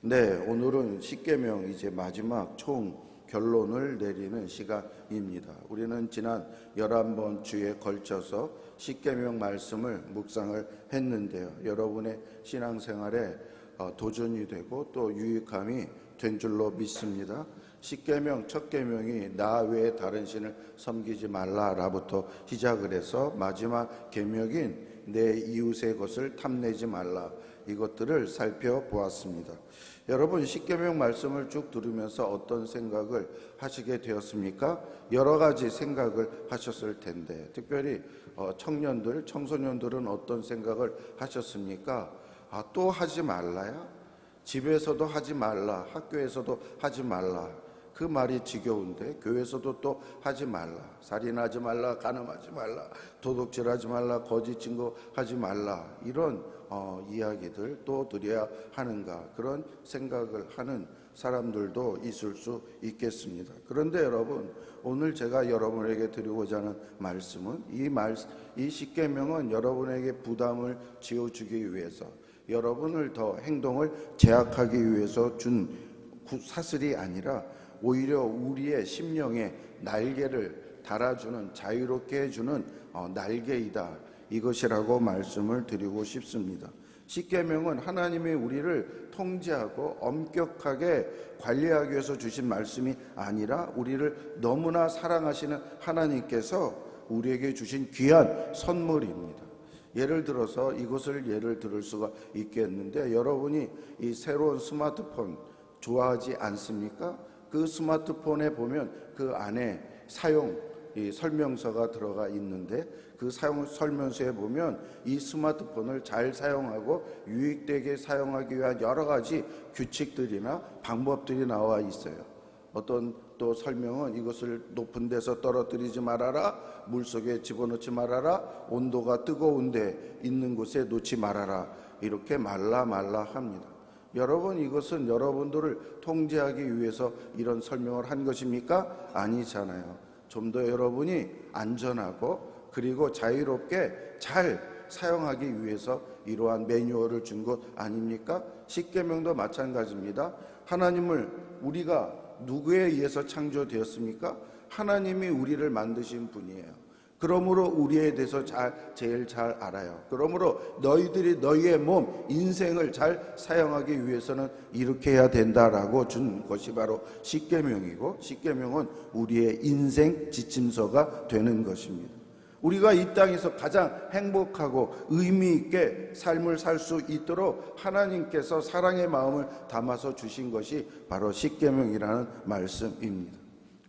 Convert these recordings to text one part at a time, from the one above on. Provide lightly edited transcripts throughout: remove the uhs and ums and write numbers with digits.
네, 오늘은 십계명 이제 마지막 총 결론을 내리는 시간입니다. 우리는 지난 11번 주에 걸쳐서 십계명 말씀을 묵상을 했는데요. 여러분의 신앙생활에 도전이 되고 또 유익함이 된 줄로 믿습니다. 십계명 첫 계명이 나 외에 다른 신을 섬기지 말라라부터 시작을 해서 마지막 계명인 내 이웃의 것을 탐내지 말라, 이것들을 살펴보았습니다. 여러분, 십계명 말씀을 쭉 들으면서 어떤 생각을 하시게 되었습니까? 여러 가지 생각을 하셨을 텐데, 특별히 청년들, 청소년들은 어떤 생각을 하셨습니까? 또 하지 말라야? 집에서도 하지 말라, 학교에서도 하지 말라. 그 말이 지겨운데 교회에서도 또 하지 말라, 살인하지 말라, 간음하지 말라, 도둑질하지 말라, 거짓 증거하지 말라, 이런 이야기들 또 드려야 하는가, 그런 생각을 하는 사람들도 있을 수 있겠습니다. 그런데 여러분, 오늘 제가 여러분에게 드리고자 하는 말씀은 이 십계명은 여러분에게 부담을 지어주기 위해서, 여러분을 더 행동을 제약하기 위해서 준 사슬이 아니라 오히려 우리의 심령에 날개를 달아주는, 자유롭게 해주는 날개이다, 이것이라고 말씀을 드리고 싶습니다. 십계명은 하나님이 우리를 통제하고 엄격하게 관리하기 위해서 주신 말씀이 아니라 우리를 너무나 사랑하시는 하나님께서 우리에게 주신 귀한 선물입니다. 예를 들어서 이것을 예를 들을 수가 있겠는데, 여러분이 이 새로운 스마트폰 좋아하지 않습니까? 그 스마트폰에 보면 그 안에 사용 설명서가 들어가 있는데, 그 사용 설명서에 보면 이 스마트폰을 잘 사용하고 유익되게 사용하기 위한 여러 가지 규칙들이나 방법들이 나와 있어요. 어떤 또 설명은 이것을 높은 데서 떨어뜨리지 말아라, 물속에 집어넣지 말아라, 온도가 뜨거운 데 있는 곳에 놓지 말아라, 이렇게 말라 합니다. 여러분, 이것은 여러분들을 통제하기 위해서 이런 설명을 한 것입니까? 아니잖아요. 좀 더 여러분이 안전하고 그리고 자유롭게 잘 사용하기 위해서 이러한 매뉴얼을 준 것 아닙니까? 십계명도 마찬가지입니다. 하나님을 우리가 누구에 의해서 창조되었습니까? 하나님이 우리를 만드신 분이에요. 그러므로 우리에 대해서 제일 잘 알아요. 그러므로 너희들이 너희의 몸, 인생을 잘 사용하기 위해서는 이렇게 해야 된다라고 준 것이 바로 십계명이고, 십계명은 우리의 인생 지침서가 되는 것입니다. 우리가 이 땅에서 가장 행복하고 의미 있게 삶을 살 수 있도록 하나님께서 사랑의 마음을 담아서 주신 것이 바로 십계명이라는 말씀입니다.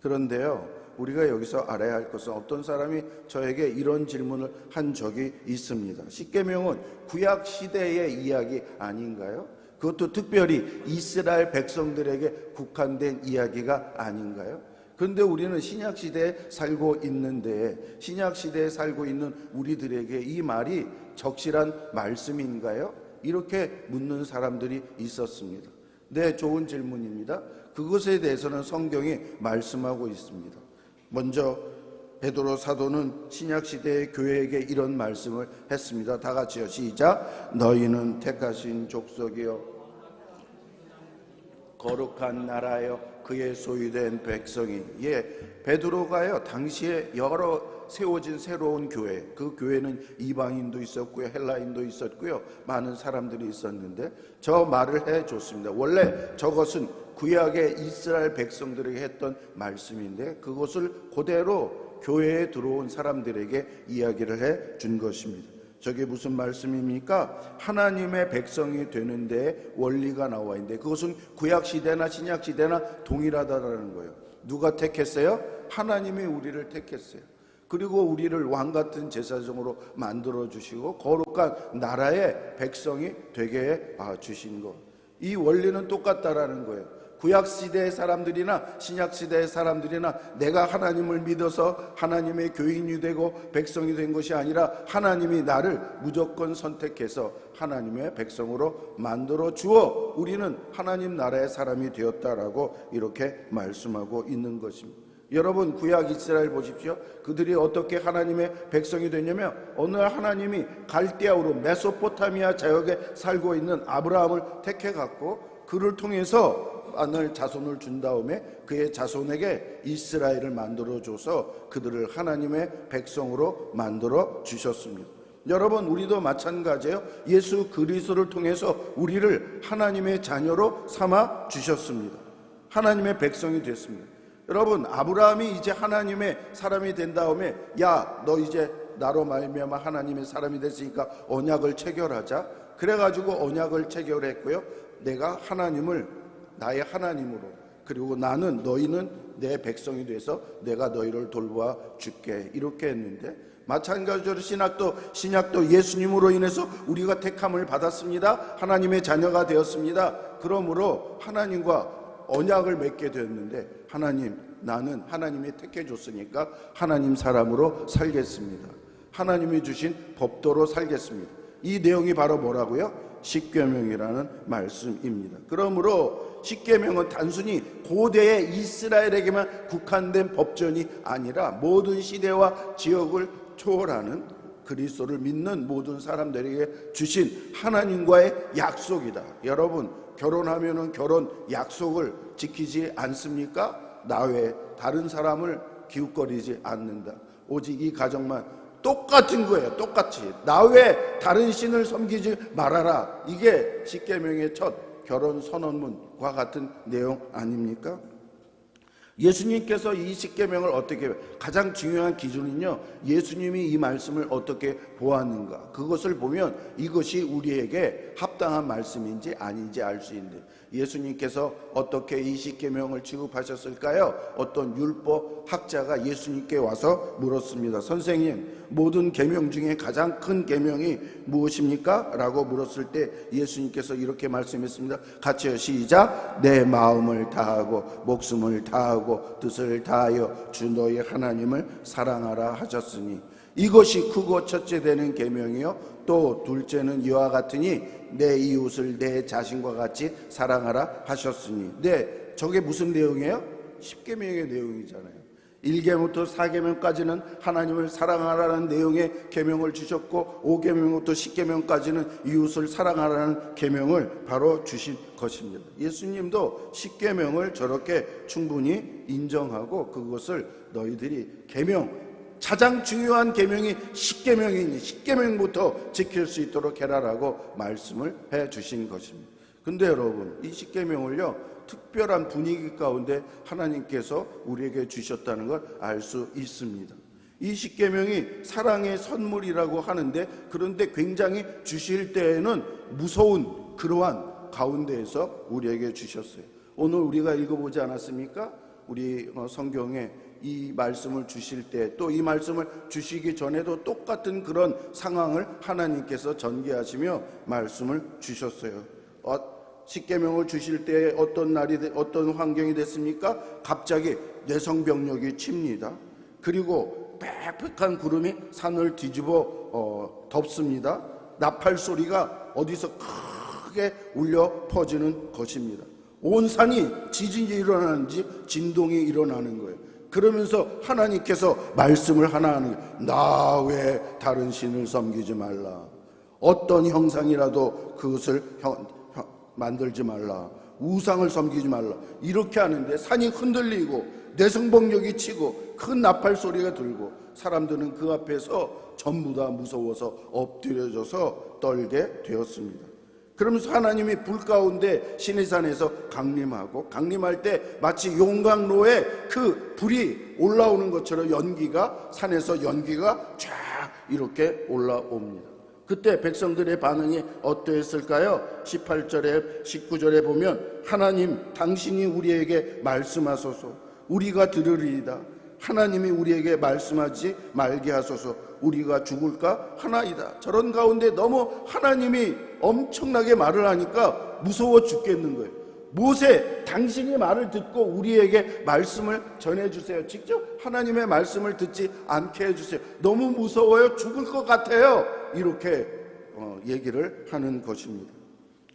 그런데요, 우리가 여기서 알아야 할 것은, 어떤 사람이 저에게 이런 질문을 한 적이 있습니다. 십계명은 구약 시대의 이야기 아닌가요? 그것도 특별히 이스라엘 백성들에게 국한된 이야기가 아닌가요? 그런데 우리는 신약시대에 살고 있는데, 신약시대에 살고 있는 우리들에게 이 말이 적실한 말씀인가요? 이렇게 묻는 사람들이 있었습니다. 네, 좋은 질문입니다. 그것에 대해서는 성경이 말씀하고 있습니다. 먼저 베드로 사도는 신약시대의 교회에게 이런 말씀을 했습니다. 다 같이요, 시작. 너희는 택하신 족속이요 거룩한 나라요 그의 소유된 백성이. 베드로가요, 당시에 여러 세워진 새로운 교회, 그 교회는 이방인도 있었고요, 헬라인도 있었고요, 많은 사람들이 있었는데 저 말을 해줬습니다. 원래 저것은 구약의 이스라엘 백성들에게 했던 말씀인데 그것을 그대로 교회에 들어온 사람들에게 이야기를 해 준 것입니다. 저게 무슨 말씀입니까? 하나님의 백성이 되는 데 원리가 나와 있는데, 그것은 구약시대나 신약시대나 동일하다라는 거예요. 누가 택했어요? 하나님이 우리를 택했어요. 그리고 우리를 왕같은 제사장으로 만들어 주시고 거룩한 나라의 백성이 되게 주신 것, 이 원리는 똑같다라는 거예요. 구약시대의 사람들이나 신약시대의 사람들이나 내가 하나님을 믿어서 하나님의 교인이 되고 백성이 된 것이 아니라 하나님이 나를 무조건 선택해서 하나님의 백성으로 만들어 주어 우리는 하나님 나라의 사람이 되었다라고 이렇게 말씀하고 있는 것입니다. 여러분, 구약 이스라엘 보십시오. 그들이 어떻게 하나님의 백성이 됐냐면, 어느 날 하나님이 갈대아우로 메소포타미아 지역에 살고 있는 아브라함을 택해 갖고 그를 통해서 아들 자손을 준 다음에 그의 자손에게 이스라엘을 만들어줘서 그들을 하나님의 백성으로 만들어 주셨습니다. 여러분, 우리도 마찬가지예요. 예수 그리스도를 통해서 우리를 하나님의 자녀로 삼아 주셨습니다. 하나님의 백성이 됐습니다. 여러분, 아브라함이 이제 하나님의 사람이 된 다음에 야, 너 이제 나로 말미암아 하나님의 사람이 됐으니까 언약을 체결하자. 그래가지고 언약을 체결했고요. 내가 하나님을 나의 하나님으로, 그리고 나는 너희는 내 백성이 돼서 내가 너희를 돌보아 줄게, 이렇게 했는데, 마찬가지로 신약도 예수님으로 인해서 우리가 택함을 받았습니다. 하나님의 자녀가 되었습니다. 그러므로 하나님과 언약을 맺게 되었는데, 하나님, 나는 하나님이 택해 줬으니까 하나님 사람으로 살겠습니다. 하나님이 주신 법도로 살겠습니다. 이 내용이 바로 뭐라고요? 십계명이라는 말씀입니다. 그러므로 십계명은 단순히 고대의 이스라엘에게만 국한된 법전이 아니라 모든 시대와 지역을 초월하는 그리스도를 믿는 모든 사람들에게 주신 하나님과의 약속이다. 여러분, 결혼하면은 결혼 약속을 지키지 않습니까? 나 외에 다른 사람을 기웃거리지 않는다. 오직 이 가정만, 똑같은 거예요. 똑같이 나 외에 다른 신을 섬기지 말아라. 이게 십계명의 첫 결혼 선언문과 같은 내용 아닙니까? 예수님께서 이 십계명을 어떻게, 가장 중요한 기준은요, 예수님이 이 말씀을 어떻게 보았는가, 그것을 보면 이것이 우리에게 합당한 말씀인지 아닌지 알 수 있는데, 예수님께서 어떻게 이 십계명을 취급하셨을까요? 어떤 율법 학자가 예수님께 와서 물었습니다. 선생님, 모든 계명 중에 가장 큰 계명이 무엇입니까? 라고 물었을 때 예수님께서 이렇게 말씀했습니다. 같이요, 시작. 내 마음을 다하고 목숨을 다하고 뜻을 다하여 주 너희 하나님을 사랑하라 하셨으니, 이것이 크고 첫째 되는 계명이요, 또 둘째는 이와 같으니 내 이웃을 내 자신과 같이 사랑하라 하셨으니. 네, 저게 무슨 내용이에요? 십계명의 내용이잖아요. 1계명부터 4계명까지는 하나님을 사랑하라는 내용의 계명을 주셨고, 5계명부터 10계명까지는 이웃을 사랑하라는 계명을 바로 주신 것입니다. 예수님도 십계명을 저렇게 충분히 인정하고 그것을 너희들이 계명, 가장 중요한 계명이 십계명이니 십계명부터 지킬 수 있도록 해라라고 말씀을 해 주신 것입니다. 근데 여러분, 이 십계명을요, 특별한 분위기 가운데 하나님께서 우리에게 주셨다는 걸 알 수 있습니다. 이 십계명이 사랑의 선물이라고 하는데, 그런데 굉장히 주실 때에는 무서운 그러한 가운데에서 우리에게 주셨어요. 오늘 우리가 읽어보지 않았습니까? 우리 성경에 이 말씀을 주실 때, 또 이 말씀을 주시기 전에도 똑같은 그런 상황을 하나님께서 전개하시며 말씀을 주셨어요. 십계명을 주실 때 어떤 날이, 어떤 환경이 됐습니까? 갑자기 내성병력이 칩니다. 그리고 빽빽한 구름이 산을 뒤집어 덮습니다. 나팔 소리가 어디서 크게 울려 퍼지는 것입니다. 온 산이 지진이 일어나는지 진동이 일어나는 거예요. 그러면서 하나님께서 말씀을 하나 하는 거예요. 나 외에 다른 신을 섬기지 말라. 어떤 형상이라도 그것을 만들지 말라. 우상을 섬기지 말라. 이렇게 하는데 산이 흔들리고 내성병력이 치고 큰 나팔 소리가 들고, 사람들은 그 앞에서 전부 다 무서워서 엎드려져서 떨게 되었습니다. 그러면서 하나님이 불 가운데 시내산에서 강림하고, 강림할 때 마치 용광로에 그 불이 올라오는 것처럼 연기가, 산에서 연기가 쫙 이렇게 올라옵니다. 그때 백성들의 반응이 어떠했을까요? 18절에 19절에 보면, 하나님 당신이 우리에게 말씀하소서, 우리가 들으리이다. 하나님이 우리에게 말씀하지 말게 하소서, 우리가 죽을까 하나이다. 저런 가운데 너무 하나님이 엄청나게 말을 하니까 무서워 죽겠는 거예요. 모세, 당신이 말을 듣고 우리에게 말씀을 전해주세요. 직접 하나님의 말씀을 듣지 않게 해주세요. 너무 무서워요. 죽을 것 같아요. 이렇게 얘기를 하는 것입니다.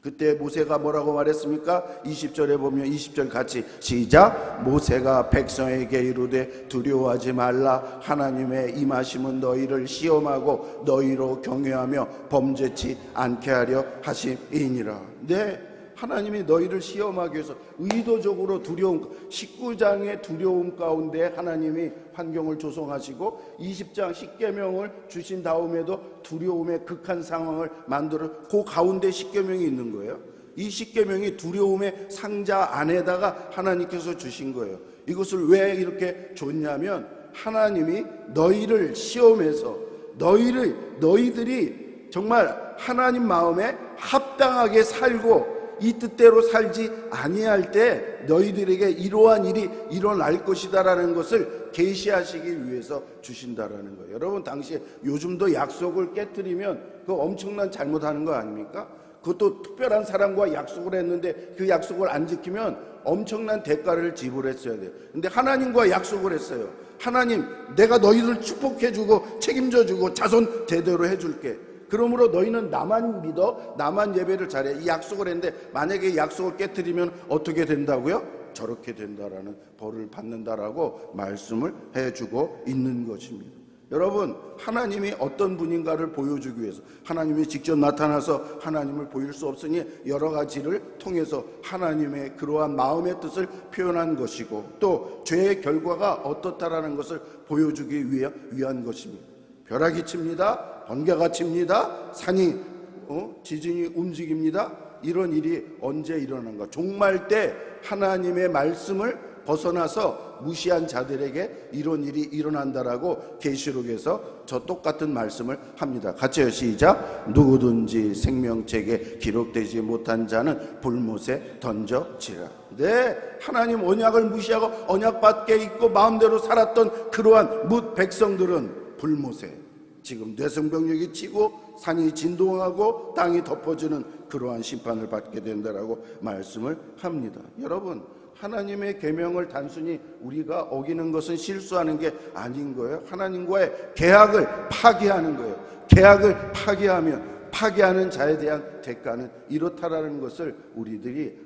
그때 모세가 뭐라고 말했습니까? 20절에 보면, 20절 같이 시작. 모세가 백성에게 이르되 두려워하지 말라. 하나님의 임하심은 너희를 시험하고 너희로 경외하며 범죄치 않게 하려 하심이니라. 네, 하나님이 너희를 시험하기 위해서 의도적으로 19장의 두려움 가운데 하나님이 환경을 조성하시고 20장 십계명을 주신 다음에도 두려움의 극한 상황을 만들어 그 가운데 십계명이 있는 거예요. 이 십계명이 두려움의 상자 안에다가 하나님께서 주신 거예요. 이것을 왜 이렇게 줬냐면 하나님이 너희를 시험해서 너희들이 정말 하나님 마음에 합당하게 살고 이 뜻대로 살지 아니할 때 너희들에게 이러한 일이 일어날 것이다라는 것을 계시하시기 위해서 주신다라는 거예요. 여러분, 당시에 요즘도 약속을 깨뜨리면 그 엄청난 잘못하는 거 아닙니까? 그것도 특별한 사람과 약속을 했는데 그 약속을 안 지키면 엄청난 대가를 지불했어야 돼요. 근데 하나님과 약속을 했어요. 하나님, 내가 너희를 축복해주고 책임져주고 자손 대대로 해줄게. 그러므로 너희는 나만 믿어, 나만 예배를 잘해. 이 약속을 했는데 만약에 약속을 깨뜨리면 어떻게 된다고요? 저렇게 된다라는 벌을 받는다라고 말씀을 해주고 있는 것입니다. 여러분, 하나님이 어떤 분인가를 보여주기 위해서 하나님이 직접 나타나서 하나님을 보일 수 없으니 여러 가지를 통해서 하나님의 그러한 마음의 뜻을 표현한 것이고 또 죄의 결과가 어떻다라는 것을 보여주기 위한 것입니다. 벼락이 칩니다. 번개가 칩니다. 산이 지진이 움직입니다. 이런 일이 언제 일어난가? 종말 때 하나님의 말씀을 벗어나서 무시한 자들에게 이런 일이 일어난다라고 계시록에서 저 똑같은 말씀을 합니다. 같이요, 시작. 누구든지 생명책에 기록되지 못한 자는 불못에 던져지라. 네, 하나님 언약을 무시하고 언약 밖에 있고 마음대로 살았던 그러한 뭇 백성들은 불못에 지금 뇌성병력이 치고 산이 진동하고 땅이 덮어지는 그러한 심판을 받게 된다라고 말씀을 합니다. 여러분, 하나님의 계명을 단순히 우리가 어기는 것은 실수하는 게 아닌 거예요. 하나님과의 계약을 파기하는 거예요. 계약을 파기하는 자에 대한 대가는 이렇다라는 것을 우리들이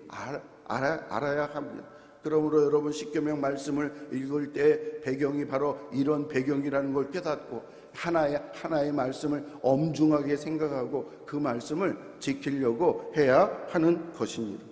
알아야 합니다. 그러므로 여러분, 십계명 말씀을 읽을 때 배경이 바로 이런 배경이라는 걸 깨닫고 하나의 말씀을 엄중하게 생각하고 그 말씀을 지키려고 해야 하는 것입니다.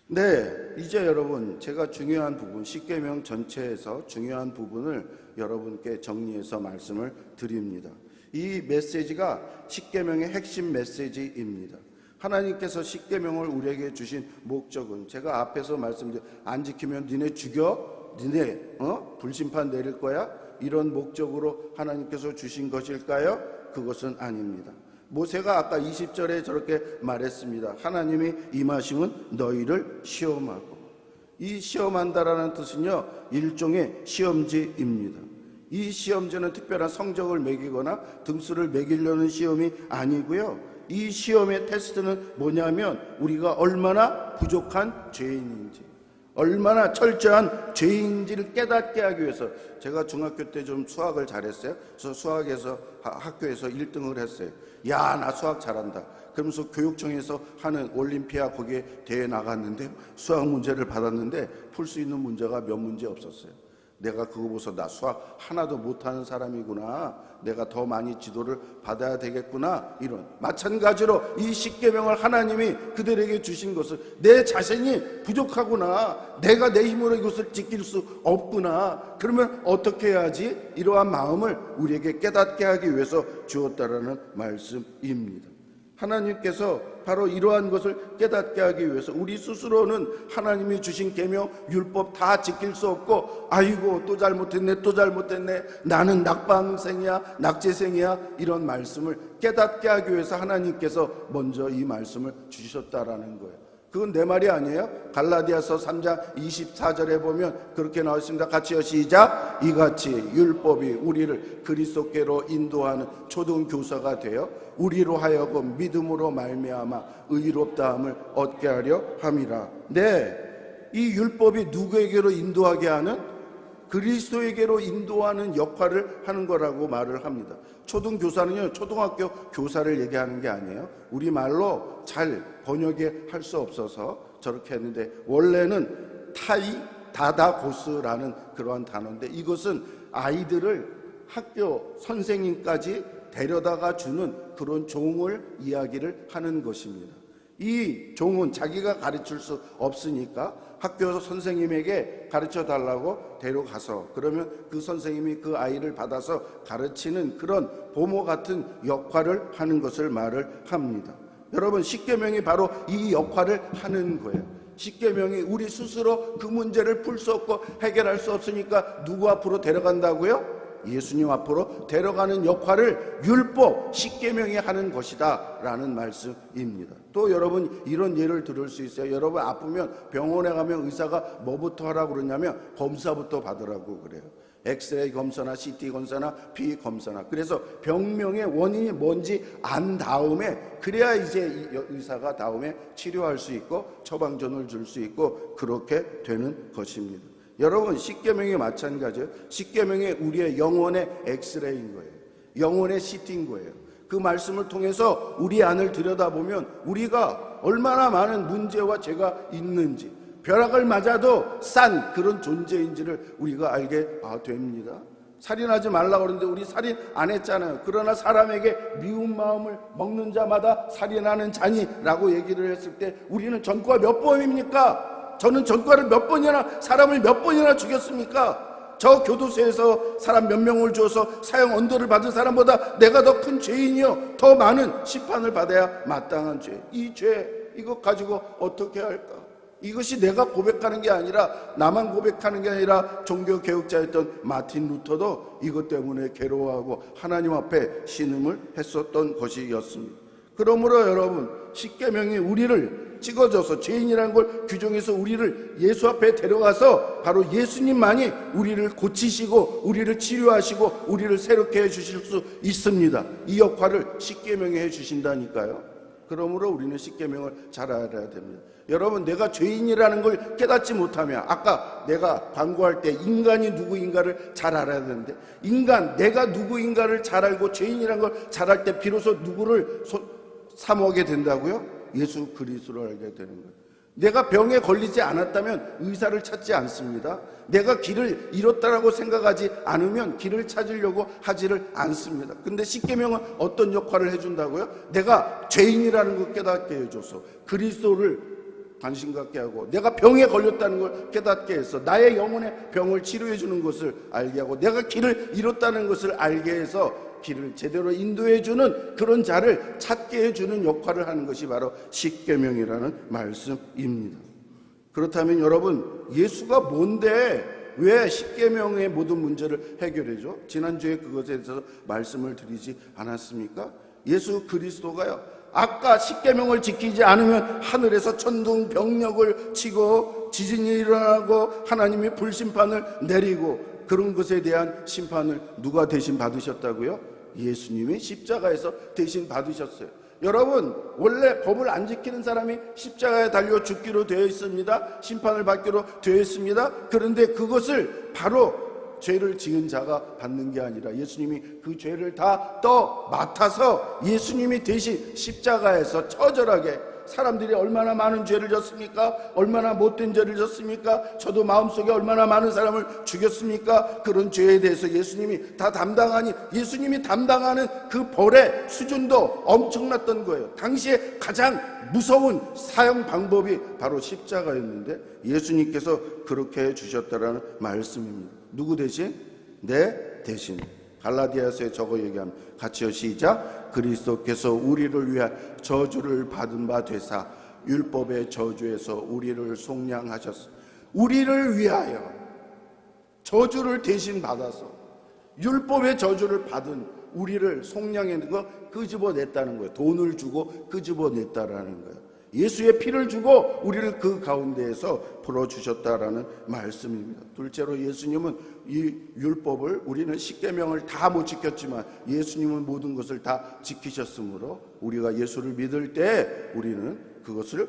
네, 이제 여러분, 제가 중요한 부분, 십계명 전체에서 중요한 부분을 여러분께 정리해서 말씀을 드립니다. 이 메시지가 십계명의 핵심 메시지입니다. 하나님께서 십계명을 우리에게 주신 목적은 제가 앞에서 말씀드린 안 지키면 니네 죽여, 니네 불심판 내릴 거야, 이런 목적으로 하나님께서 주신 것일까요? 그것은 아닙니다. 모세가 아까 20절에 저렇게 말했습니다. 하나님이 임하심은 너희를 시험하고. 이 시험한다라는 뜻은요, 일종의 시험지입니다. 이 시험지는 특별한 성적을 매기거나 등수를 매기려는 시험이 아니고요, 이 시험의 테스트는 뭐냐면 우리가 얼마나 부족한 죄인인지, 얼마나 철저한 죄인지를 깨닫게 하기 위해서. 제가 중학교 때 좀 수학을 잘했어요. 그래서 수학에서 학교에서 1등을 했어요. 야, 나 수학 잘한다. 그러면서 교육청에서 하는 올림피아 거기에 대회 나갔는데 수학 문제를 받았는데 풀 수 있는 문제가 몇 문제 없었어요. 내가 그거 보고서 나 수학 하나도 못하는 사람이구나, 내가 더 많이 지도를 받아야 되겠구나. 이런 마찬가지로 이 십계명을 하나님이 그들에게 주신 것을 내 자신이 부족하구나, 내가 내 힘으로 이것을 지킬 수 없구나, 그러면 어떻게 해야지, 이러한 마음을 우리에게 깨닫게 하기 위해서 주었다라는 말씀입니다. 하나님께서 바로 이러한 것을 깨닫게 하기 위해서 우리 스스로는 하나님이 주신 계명 율법 다 지킬 수 없고, 아이고 또 잘못했네, 나는 낙방생이야, 낙제생이야, 이런 말씀을 깨닫게 하기 위해서 하나님께서 먼저 이 말씀을 주셨다라는 거예요. 그건 내 말이 아니에요. 갈라디아서 3장 24절에 보면 그렇게 나와 있습니다. 같이요, 시작. 이같이 율법이 우리를 그리스도께로 인도하는 초등교사가 되어 우리로 하여금 믿음으로 말미암아 의롭다함을 얻게 하려 함이라. 네, 이 율법이 누구에게로 인도하게 하는, 그리스도에게로 인도하는 역할을 하는 거라고 말을 합니다. 초등교사는요, 초등학교 교사를 얘기하는 게 아니에요. 우리말로 잘 번역에 할 수 없어서 저렇게 했는데, 원래는 다다고스라는 그러한 단어인데, 이것은 아이들을 학교 선생님까지 데려다가 주는 그런 종을 이야기를 하는 것입니다. 이 종은 자기가 가르칠 수 없으니까 학교 선생님에게 가르쳐 달라고 데려가서, 그러면 그 선생님이 그 아이를 받아서 가르치는 그런 보모 같은 역할을 하는 것을 말을 합니다. 여러분, 십계명이 바로 이 역할을 하는 거예요. 십계명이 우리 스스로 그 문제를 풀 수 없고 해결할 수 없으니까 누구 앞으로 데려간다고요? 예수님 앞으로 데려가는 역할을 율법, 십계명이 하는 것이다 라는 말씀입니다. 또 여러분, 이런 예를 들을 수 있어요. 여러분 아프면 병원에 가면 의사가 뭐부터 하라고 그러냐면 검사부터 받으라고 그래요. 엑스레이 검사나 CT 검사나 피 검사나. 그래서 병명의 원인이 뭔지 안 다음에, 그래야 이제 의사가 다음에 치료할 수 있고 처방전을 줄 수 있고 그렇게 되는 것입니다. 여러분, 십계명이 마찬가지예요. 십계명이 우리의 영혼의 엑스레이인 거예요. 영혼의 CT인 거예요. 그 말씀을 통해서 우리 안을 들여다보면 우리가 얼마나 많은 문제와 죄가 있는지, 벼락을 맞아도 싼 그런 존재인지를 우리가 알게 됩니다. 살인하지 말라고 그러는데 우리 살인 안 했잖아요. 그러나 사람에게 미운 마음을 먹는 자마다 살인하는 자니라고 얘기를 했을 때 우리는 전과가 몇 번입니까? 저는 전과를 몇 번이나, 사람을 몇 번이나 죽였습니까? 저 교도소에서 사람 몇 명을 줘서 사형 언도를 받은 사람보다 내가 더 큰 죄인이요, 더 많은 심판을 받아야 마땅한 죄. 이 죄, 이거 가지고 어떻게 할까? 이것이 내가 고백하는 게 아니라, 나만 고백하는 게 아니라 종교개혁자였던 마틴 루터도 이것 때문에 괴로워하고 하나님 앞에 신음을 했었던 것이었습니다. 그러므로 여러분, 십계명이 우리를 찍어줘서 죄인이라는 걸 규정해서 우리를 예수 앞에 데려가서 바로 예수님만이 우리를 고치시고 우리를 치료하시고 우리를 새롭게 해주실 수 있습니다. 이 역할을 십계명이 해주신다니까요. 그러므로 우리는 십계명을 잘 알아야 됩니다. 여러분, 내가 죄인이라는 걸 깨닫지 못하면, 아까 내가 광고할 때 인간이 누구인가를 잘 알아야 되는데, 인간, 내가 누구인가를 잘 알고 죄인이라는 걸 잘 알 때 비로소 누구를 사모하게 된다고요? 예수 그리스도를 알게 되는 거예요. 내가 병에 걸리지 않았다면 의사를 찾지 않습니다. 내가 길을 잃었다라고 생각하지 않으면 길을 찾으려고 하지를 않습니다. 근데 십계명은 어떤 역할을 해준다고요? 내가 죄인이라는 걸 깨닫게 해줘서 그리스도를 관심 갖게 하고, 내가 병에 걸렸다는 걸 깨닫게 해서 나의 영혼의 병을 치료해 주는 것을 알게 하고, 내가 길을 잃었다는 것을 알게 해서 길을 제대로 인도해 주는 그런 자를 찾게 해주는 역할을 하는 것이 바로 십계명이라는 말씀입니다. 그렇다면 여러분, 예수가 뭔데 왜 십계명의 모든 문제를 해결해줘? 지난주에 그것에 대해서 말씀을 드리지 않았습니까? 예수 그리스도가요, 아까 십계명을 지키지 않으면 하늘에서 천둥병력을 치고 지진이 일어나고 하나님이 불심판을 내리고, 그런 것에 대한 심판을 누가 대신 받으셨다고요? 예수님이 십자가에서 대신 받으셨어요. 여러분, 원래 법을 안 지키는 사람이 십자가에 달려 죽기로 되어 있습니다. 심판을 받기로 되어 있습니다. 그런데 그것을 바로 죄를 지은 자가 받는 게 아니라 예수님이 그 죄를 다 맡아서 예수님이 대신 십자가에서 처절하게, 사람들이 얼마나 많은 죄를 졌습니까? 얼마나 못된 죄를 졌습니까? 저도 마음속에 얼마나 많은 사람을 죽였습니까? 그런 죄에 대해서 예수님이 다 담당하니, 예수님이 담당하는 그 벌의 수준도 엄청났던 거예요. 당시에 가장 무서운 사형 방법이 바로 십자가였는데 예수님께서 그렇게 해주셨다라는 말씀입니다. 누구 대신? 내 대신. 갈라디아서에 저거 얘기하면 같이요, 시작. 그리스도께서 우리를 위해 저주를 받은 바 되사 율법의 저주에서 우리를 속량하셨어. 우리를 위하여 저주를 대신 받아서 율법의 저주를 받은 우리를 속량하는 거 끄집어냈다는 거예요. 돈을 주고 끄집어냈다라는 거예요. 예수의 피를 주고 우리를 그 가운데에서 풀어주셨다라는 말씀입니다. 둘째로, 예수님은 이 율법을, 우리는 십계명을 다 못 지켰지만 예수님은 모든 것을 다 지키셨으므로 우리가 예수를 믿을 때 우리는 그것을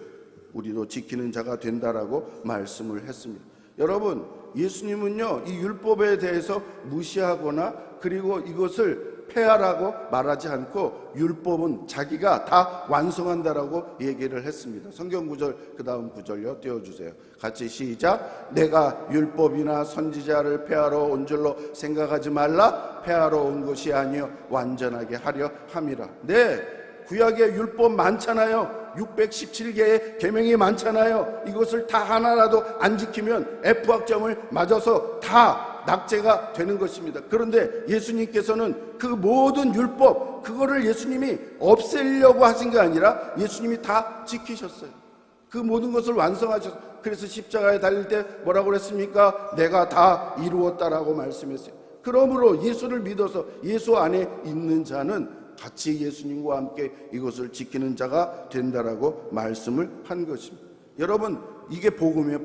우리도 지키는 자가 된다라고 말씀을 했습니다. 여러분, 예수님은요, 이 율법에 대해서 무시하거나 그리고 이것을 폐하라고 말하지 않고 율법은 자기가 다 완성한다라고 얘기를 했습니다. 성경 구절, 그 다음 구절요, 띄워주세요. 같이 시작. 내가 율법이나 선지자를 폐하러 온 줄로 생각하지 말라. 폐하러 온 것이 아니요 완전하게 하려 함이라. 네, 구약에 율법 많잖아요. 617개의 계명이 많잖아요. 이것을 다 하나라도 안 지키면 F학점을 맞아서 다 낙제가 되는 것입니다. 그런데 예수님께서는 그 모든 율법, 그거를 예수님이 없애려고 하신 게 아니라 예수님이 다 지키셨어요. 그 모든 것을 완성하셨어요. 그래서 십자가에 달릴 때 뭐라고 그랬습니까? 내가 다 이루었다라고 말씀했어요. 그러므로 예수를 믿어서 예수 안에 있는 자는 같이 예수님과 함께 이것을 지키는 자가 된다라고 말씀을 한 것입니다. 여러분, 이게 복음이에요.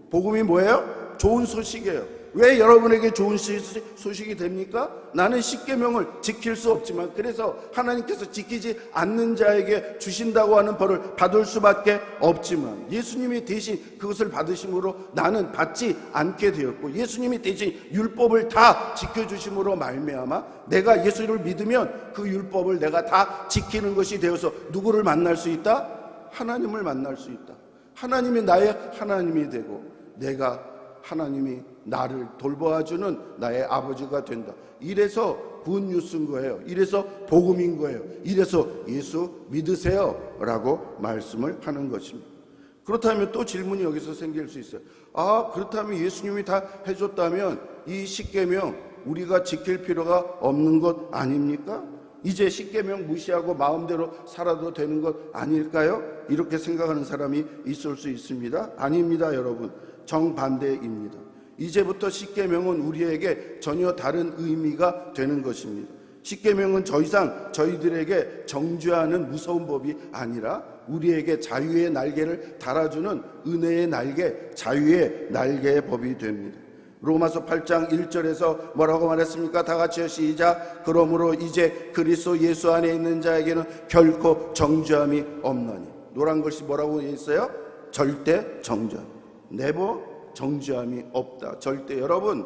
복음이 뭐예요? 좋은 소식이에요. 왜 여러분에게 좋은 소식이 됩니까? 나는 십계명을 지킬 수 없지만, 그래서 하나님께서 지키지 않는 자에게 주신다고 하는 벌을 받을 수밖에 없지만, 예수님이 대신 그것을 받으심으로 나는 받지 않게 되었고, 예수님이 대신 율법을 다 지켜주심으로 말미암아 내가 예수를 믿으면 그 율법을 내가 다 지키는 것이 되어서 누구를 만날 수 있다? 하나님을 만날 수 있다. 하나님이 나의 하나님이 되고, 내가 하나님이 나를 돌보아주는 나의 아버지가 된다. 이래서 굿뉴스인 거예요. 이래서 복음인 거예요. 이래서 예수 믿으세요 라고 말씀을 하는 것입니다. 그렇다면 또 질문이 여기서 생길 수 있어요. 그렇다면 예수님이 다 해줬다면 이 십계명 우리가 지킬 필요가 없는 것 아닙니까? 이제 십계명 무시하고 마음대로 살아도 되는 것 아닐까요? 이렇게 생각하는 사람이 있을 수 있습니다. 아닙니다, 여러분. 정반대입니다. 이제부터 십계명은 우리에게 전혀 다른 의미가 되는 것입니다. 십계명은 더 이상 저희들에게 정죄하는 무서운 법이 아니라 우리에게 자유의 날개를 달아주는 은혜의 날개, 자유의 날개의 법이 됩니다. 로마서 8장 1절에서 뭐라고 말했습니까? 다 같이요, 시작. 그러므로 이제 그리스도 예수 안에 있는 자에게는 결코 정죄함이 없나니. 노란 글씨 뭐라고 했어요? 절대 정죄, 네버 정죄함이 없다. 절대. 여러분,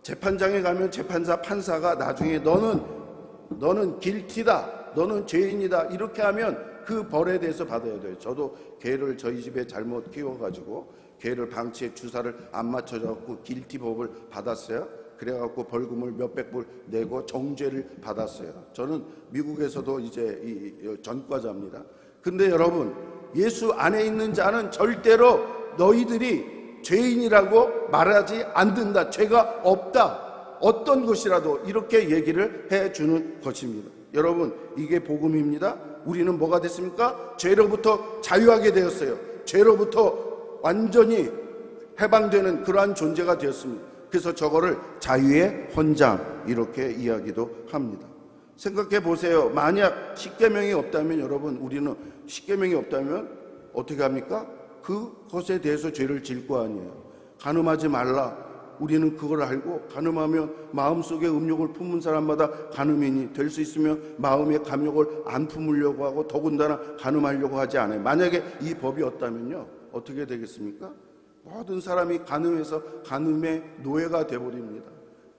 재판장에 가면 재판사, 판사가 나중에 너는 길티다, 너는 죄인이다 이렇게 하면 그 벌에 대해서 받아야 돼요. 저도 개를 저희 집에 잘못 키워가지고 개를 방치에 주사를 안 맞춰갖고 길티법을 받았어요. 그래갖고 벌금을 몇백 불 내고 정죄를 받았어요. 저는 미국에서도 이제 이 전과자입니다. 근데 여러분, 예수 안에 있는 자는 절대로 너희들이 죄인이라고 말하지 않는다. 죄가 없다. 어떤 것이라도 이렇게 얘기를 해주는 것입니다. 여러분, 이게 복음입니다. 우리는 뭐가 됐습니까? 죄로부터 자유하게 되었어요. 죄로부터 완전히 해방되는 그러한 존재가 되었습니다. 그래서 저거를 자유의 헌장 이렇게 이야기도 합니다. 생각해 보세요. 만약 십계명이 없다면, 여러분, 우리는 십계명이 없다면 어떻게 합니까? 그것에 대해서 죄를 질 거 아니에요. 간음하지 말라. 우리는 그걸 알고 간음하면 마음속에 음욕을 품은 사람마다 간음인이 될 수 있으면 마음의 감욕을 안 품으려고 하고 더군다나 간음하려고 하지 않아요. 만약에 이 법이 없다면요, 어떻게 되겠습니까? 모든 사람이 간음해서 간음의 노예가 되어버립니다.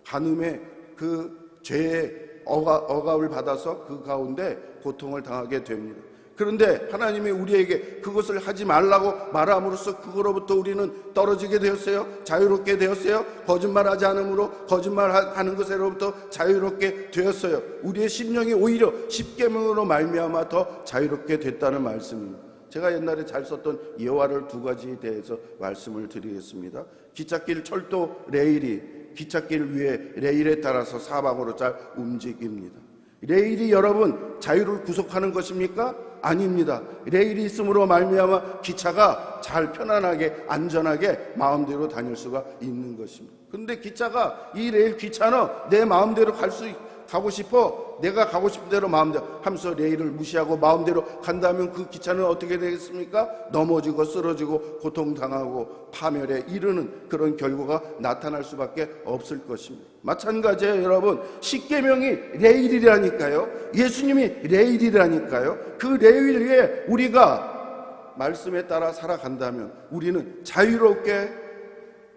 간음의 그 죄의 억압을 받아서 그 가운데 고통을 당하게 됩니다. 그런데 하나님이 우리에게 그것을 하지 말라고 말함으로써 그거로부터 우리는 떨어지게 되었어요. 자유롭게 되었어요. 거짓말하지 않으므로 거짓말하는 것으로부터 자유롭게 되었어요. 우리의 심령이 오히려 십계명으로 말미암아 더 자유롭게 됐다는 말씀입니다. 제가 옛날에 잘 썼던 예화를 두 가지에 대해서 말씀을 드리겠습니다. 기찻길 철도 레일이 기찻길 위에 레일에 따라서 사방으로 잘 움직입니다. 레일이 여러분 자유를 구속하는 것입니까? 아닙니다. 레일이 있음으로 말미암아 기차가 잘 편안하게 안전하게 마음대로 다닐 수가 있는 것입니다. 그런데 기차가 이 레일 기차는 내 마음대로 가고 싶어, 내가 가고 싶은 대로 마음대로 하면서 레일을 무시하고 마음대로 간다면 그 기차는 어떻게 되겠습니까? 넘어지고 쓰러지고 고통당하고 파멸에 이르는 그런 결과가 나타날 수밖에 없을 것입니다. 마찬가지예요, 여러분. 십계명이 레일이라니까요. 예수님이 레일이라니까요. 그 레일 위에 우리가 말씀에 따라 살아간다면 우리는 자유롭게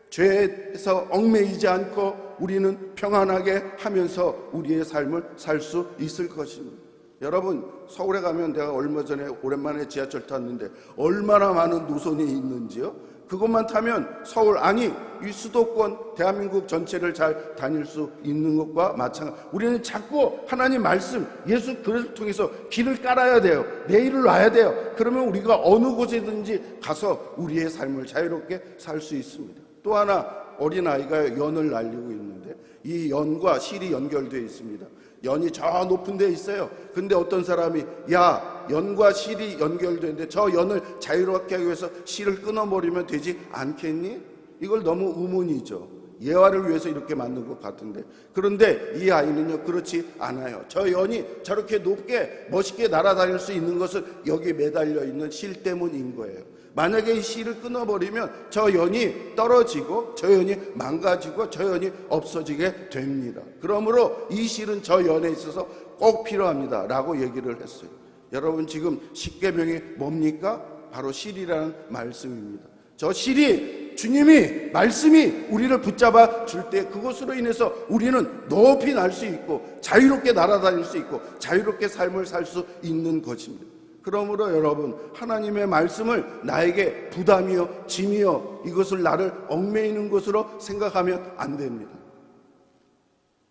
죄에서 얽매이지 않고 우리는 평안하게 하면서 우리의 삶을 살 수 있을 것입니다. 여러분, 서울에 가면 내가 얼마 전에 오랜만에 지하철 탔는데 얼마나 많은 노선이 있는지요. 그것만 타면 서울, 아니 이 수도권 대한민국 전체를 잘 다닐 수 있는 것과 마찬가지. 우리는 자꾸 하나님 말씀, 예수 그리스도를 통해서 길을 깔아야 돼요. 내일을 놔야 돼요. 그러면 우리가 어느 곳에든지 가서 우리의 삶을 자유롭게 살 수 있습니다. 또 하나, 어린아이가 연을 날리고 있는데 이 연과 실이 연결되어 있습니다. 연이 저 높은 데 있어요. 근데 어떤 사람이, 야, 연과 실이 연결되는데 저 연을 자유롭게 하기 위해서 실을 끊어버리면 되지 않겠니? 이걸 너무 의문이죠. 예화를 위해서 이렇게 만든 것 같은데, 그런데 이 아이는요, 그렇지 않아요. 저 연이 저렇게 높게 멋있게 날아다닐 수 있는 것은 여기 매달려 있는 실 때문인 거예요. 만약에 이 실을 끊어버리면 저 연이 떨어지고 저 연이 망가지고 저 연이 없어지게 됩니다. 그러므로 이 실은 저 연에 있어서 꼭 필요합니다 라고 얘기를 했어요. 여러분, 지금 십계명이 뭡니까? 바로 실이라는 말씀입니다. 저 실이, 주님이, 말씀이 우리를 붙잡아 줄 때 그것으로 인해서 우리는 높이 날 수 있고 자유롭게 날아다닐 수 있고 자유롭게 삶을 살 수 있는 것입니다. 그러므로 여러분, 하나님의 말씀을 나에게 부담이요 짐이요 이것을 나를 얽매이는 것으로 생각하면 안 됩니다.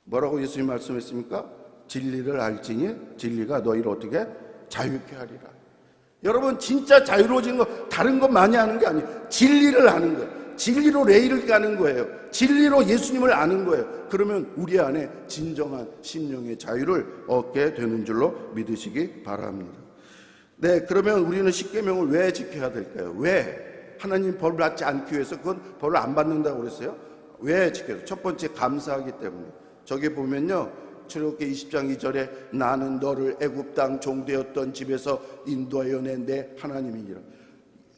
뭐라고 예수님 말씀했습니까? 진리를 알지니 진리가 너희를 어떻게 자유케 하리라. 여러분, 진짜 자유로워진 거 다른 것 많이 아는 게 아니에요. 진리를 아는 거예요. 진리로 레일을 까는 거예요. 진리로 예수님을 아는 거예요. 그러면 우리 안에 진정한 심령의 자유를 얻게 되는 줄로 믿으시기 바랍니다. 네, 그러면 우리는 십계명을 왜 지켜야 될까요? 왜? 하나님 벌 받지 않기 위해서, 그건 벌을 안 받는다고 그랬어요? 왜 지켜요? 첫 번째, 감사하기 때문에. 저기 보면요, 출애굽기 20장 2절에 나는 너를 애굽 땅 종되었던 집에서 인도하여 낸 내 하나님이니라.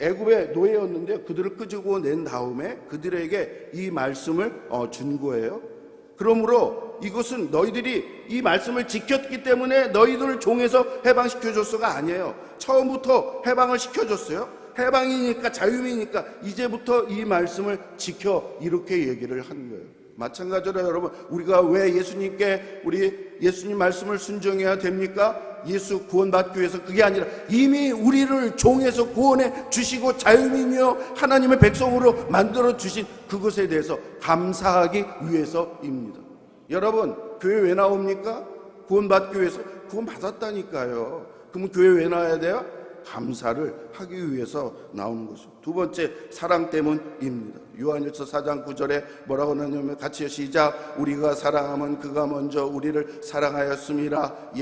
애굽의 노예였는데 그들을 끄집어 낸 다음에 그들에게 이 말씀을 준 거예요. 그러므로 이것은 너희들이 이 말씀을 지켰기 때문에 너희들을 종에서 해방시켜줬어가 아니에요. 처음부터 해방을 시켜줬어요. 해방이니까, 자유이니까 이제부터 이 말씀을 지켜, 이렇게 얘기를 한 거예요. 마찬가지로 여러분, 우리가 왜 예수님께, 우리 예수님 말씀을 순종해야 됩니까? 예수 구원받기 위해서. 그게 아니라 이미 우리를 종에서 구원해 주시고 자유인이요 하나님의 백성으로 만들어 주신 그것에 대해서 감사하기 위해서입니다. 여러분, 교회 왜 나옵니까? 구원받기 위해서. 구원받았다니까요. 그럼 교회 왜 나와야 돼요? 감사를 하기 위해서 나오는 것이죠. 두 번째, 사랑 때문입니다. 요한일서 4장 9절에 뭐라고 하냐면, 같이 시작. 우리가 사랑하면 그가 먼저 우리를 사랑하였음이라.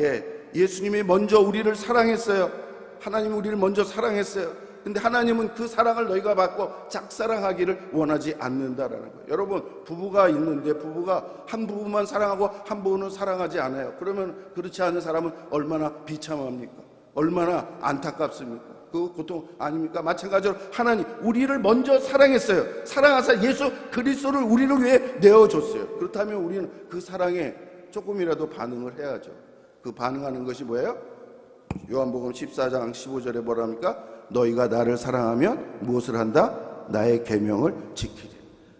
예수님이 먼저 우리를 사랑했어요. 하나님이 우리를 먼저 사랑했어요. 근데 하나님은 그 사랑을 너희가 받고 짝사랑하기를 원하지 않는다라는 거예요. 여러분, 부부가 있는데 부부가 한 부부만 사랑하고 한 부부는 사랑하지 않아요. 그러면 그렇지 않은 사람은 얼마나 비참합니까? 얼마나 안타깝습니까? 그 고통 아닙니까? 마찬가지로 하나님 우리를 먼저 사랑했어요. 사랑하사 예수 그리스도를 우리를 위해 내어줬어요. 그렇다면 우리는 그 사랑에 조금이라도 반응을 해야죠. 그 반응하는 것이 뭐예요? 요한복음 14장 15절에 뭐랍니까? 너희가 나를 사랑하면 무엇을 한다? 나의 계명을 지키리.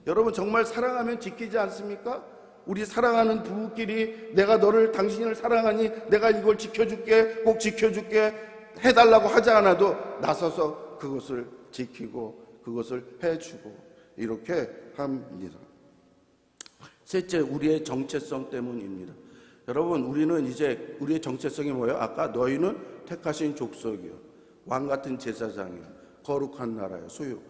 여러분, 정말 사랑하면 지키지 않습니까? 우리 사랑하는 부부끼리 내가 너를, 당신을 사랑하니 내가 이걸 지켜줄게, 꼭 지켜줄게 해달라고 하지 않아도 나서서 그것을 지키고 그것을 해주고 이렇게 합니다. 셋째, 우리의 정체성 때문입니다. 여러분, 우리는 이제 우리의 정체성이 뭐예요? 아까 너희는 택하신 족속이요, 왕같은 제사장이요, 거룩한 나라요, 소유.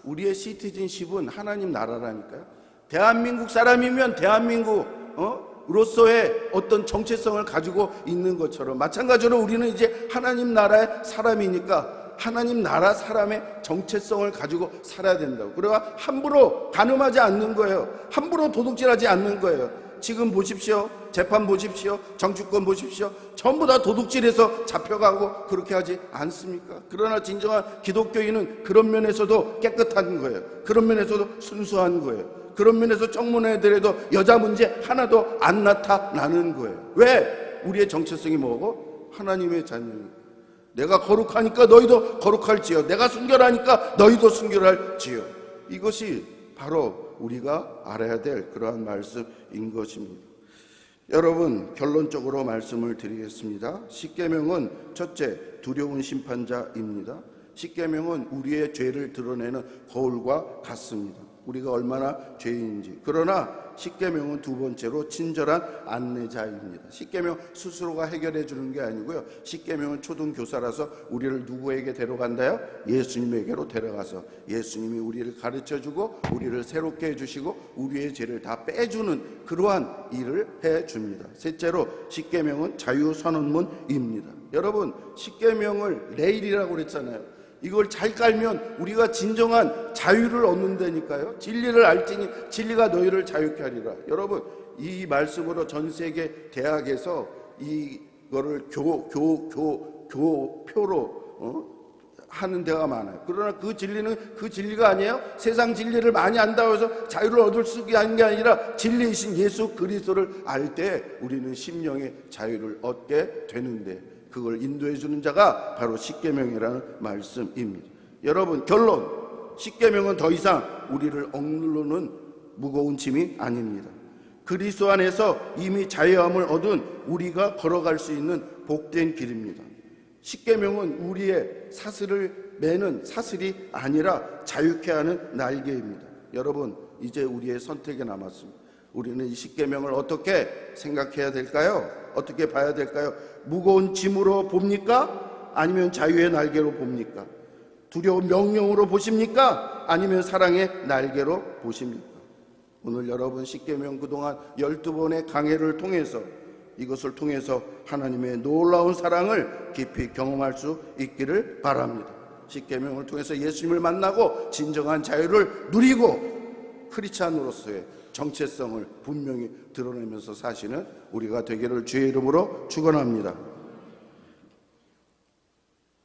우리의 시티즌십은 하나님 나라라니까요. 대한민국 사람이면 대한민국으로서의 어떤 정체성을 가지고 있는 것처럼, 마찬가지로 우리는 이제 하나님 나라의 사람이니까 하나님 나라 사람의 정체성을 가지고 살아야 된다고. 그리고 함부로 간음하지 않는 거예요. 함부로 도둑질하지 않는 거예요. 지금 보십시오. 재판 보십시오. 정치권 보십시오. 전부 다 도둑질해서 잡혀가고 그렇게 하지 않습니까? 그러나 진정한 기독교인은 그런 면에서도 깨끗한 거예요. 그런 면에서도 순수한 거예요. 그런 면에서 청문회들에도 여자 문제 하나도 안 나타나는 거예요. 왜? 우리의 정체성이 뭐고? 하나님의 자녀입니다. 내가 거룩하니까 너희도 거룩할지요. 내가 순결하니까 너희도 순결할지요. 이것이 바로 우리가 알아야 될 그러한 말씀인 것입니다. 여러분, 결론적으로 말씀을 드리겠습니다. 십계명은 첫째, 두려운 심판자입니다. 십계명은 우리의 죄를 드러내는 거울과 같습니다. 우리가 얼마나 죄인인지. 그러나 십계명은 두 번째로 친절한 안내자입니다. 십계명 스스로가 해결해 주는 게 아니고요. 십계명은 초등교사라서 우리를 누구에게 데려간다요? 예수님에게로 데려가서 예수님이 우리를 가르쳐 주고 우리를 새롭게 해주시고 우리의 죄를 다 빼주는 그러한 일을 해줍니다. 셋째로 십계명은 자유선언문입니다. 여러분, 십계명을 레일이라고 그랬잖아요. 이걸 잘 깔면 우리가 진정한 자유를 얻는다니까요. 진리를 알지니 진리가 너희를 자유케 하리라. 여러분, 이 말씀으로 전 세계 대학에서 이거를 교표로 하는 데가 많아요. 그러나 그 진리는 그 진리가 아니에요. 세상 진리를 많이 안다고 해서 자유를 얻을 수 있는 게 아니라 진리이신 예수 그리스도를 알 때 우리는 심령의 자유를 얻게 되는데, 그걸 인도해 주는 자가 바로 십계명이라는 말씀입니다. 여러분, 결론, 십계명은 더 이상 우리를 억누르는 무거운 짐이 아닙니다. 그리스도 안에서 이미 자유함을 얻은 우리가 걸어갈 수 있는 복된 길입니다. 십계명은 우리의 사슬을 매는 사슬이 아니라 자유케 하는 날개입니다. 여러분, 이제 우리의 선택이 남았습니다. 우리는 이 십계명을 어떻게 생각해야 될까요? 어떻게 봐야 될까요? 무거운 짐으로 봅니까? 아니면 자유의 날개로 봅니까? 두려운 명령으로 보십니까? 아니면 사랑의 날개로 보십니까? 오늘 여러분 십계명 그동안 12번의 강해를 통해서 이것을 통해서 하나님의 놀라운 사랑을 깊이 경험할 수 있기를 바랍니다. 십계명을 통해서 예수님을 만나고 진정한 자유를 누리고 크리스찬으로서의 정체성을 분명히 드러내면서 사시는 우리가 되기를 주의 이름으로 축원합니다.